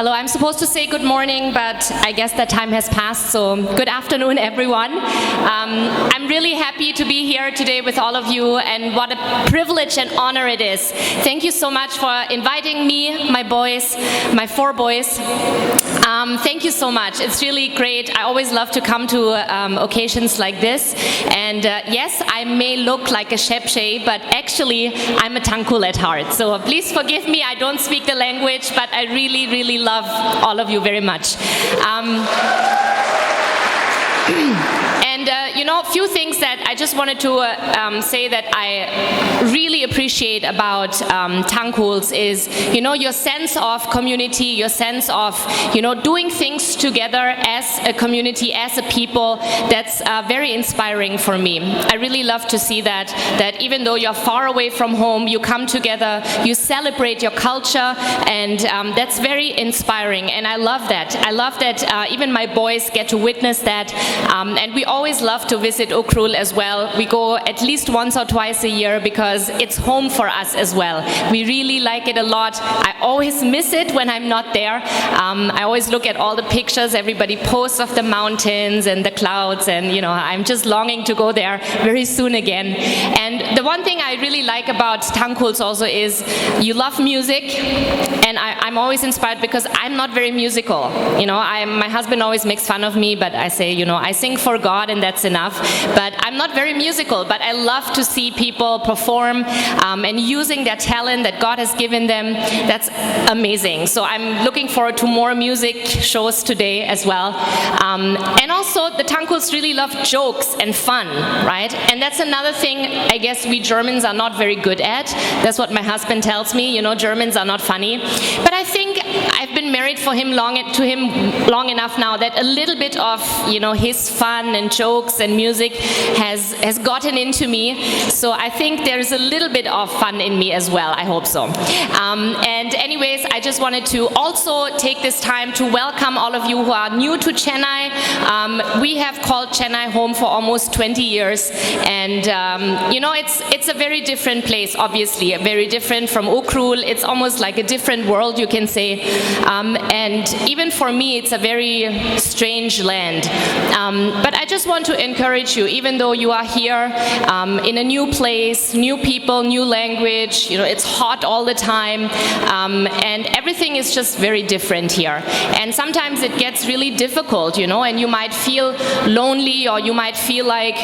Hello, I'm supposed to say good morning, but I guess that time has passed, so good afternoon, everyone. I'm really happy to be here today with all of you, and what a privilege and honor it is. Thank you so much for inviting me, my boys, my 4 boys. Thank you so much. It's really great. I always love to come to occasions like this, and yes, I may look like a Shepshe, but actually, I'm a Tangkul at heart. So please forgive me, I don't speak the language, but I really, really love all of you very much. A few things that I just wanted to say that I really appreciate about Tangkuls is, your sense of community, your sense of, doing things together as a community, as a people. That's very inspiring for me. I really love to see that even though you're far away from home, you come together, you celebrate your culture, and that's very inspiring, and I love that. I love that even my boys get to witness that, and we always love to visit Ukrul as well. We go at least once or twice a year because it's home for us as well. We really like it a lot. I always miss it when I'm not there. I always look at all the pictures everybody posts of the mountains and the clouds, and I'm just longing to go there very soon again. And the one thing I really like about Tangkuls also is you love music, and I'm always inspired because I'm not very musical. My husband always makes fun of me, but I say, I sing for God and that's enough. But I'm not very musical, but I love to see people perform and using their talent that God has given them. That's amazing. So I'm looking forward to more music shows today as well. And also, the Tangkuls really love jokes and fun, right? And that's another thing I guess we Germans are not very good at. That's what my husband tells me, Germans are not funny. But I think I've been married to him long enough now that a little bit of, his fun and jokes and music has gotten into me. So I think there's a little bit of fun in me as well. I hope so. And anyways, I just wanted to also take this time to welcome all of you who are new to Chennai. We have called Chennai home for almost 20 years. And, it's a very different place, obviously, very different from Ukrul. It's almost like a different world, you can say. And even for me, it's a very strange land. But I just want to encourage you, even though you are here in a new place, new people, new language, it's hot all the time, and everything is just very different here. And sometimes it gets really difficult, and you might feel lonely, or you might feel like,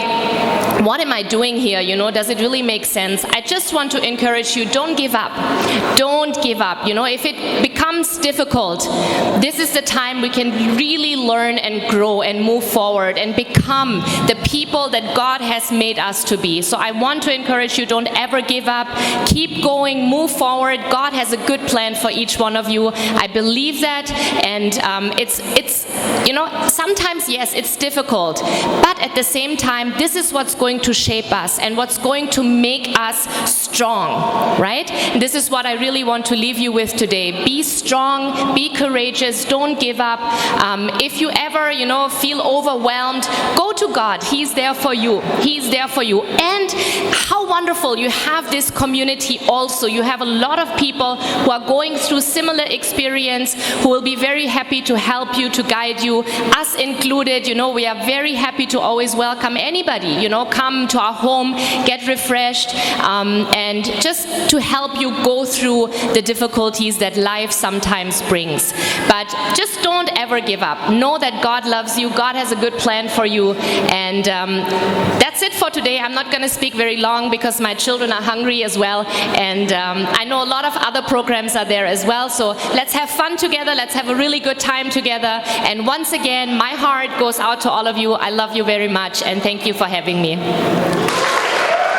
what am I doing here? Does it really make sense? I just want to encourage you, don't give up. Don't give up. If it becomes difficult, this is the time we can really learn and grow and move forward and become the people that God has made us to be. So I want to encourage you, don't ever give up. Keep going, move forward. God has a good plan for each one of you. I believe that, and sometimes, yes, it's difficult, but at the same time, this is what's going to shape us and what's going to make us strong, right? This is what I really want to leave you with today. Be strong, be courageous, don't give up. If you ever, feel overwhelmed, go to God. He's there for you. He's there for you. And how wonderful you have this community also. You have a lot of people who are going through similar experience, who will be very happy to help you, to guide you, us included. We are very happy to always welcome anybody, come to our home, get refreshed, and just to help you go through the difficulties that life sometimes brings. But just don't ever give up. Know that God loves you. God has a good plan for you. And that's it for today. I'm not going to speak very long because my children are hungry as well. And I know a lot of other programs are there as well. So let's have fun together. Let's have a really good time together. And once again, my heart goes out to all of you. I love you very much. And thank you for having me.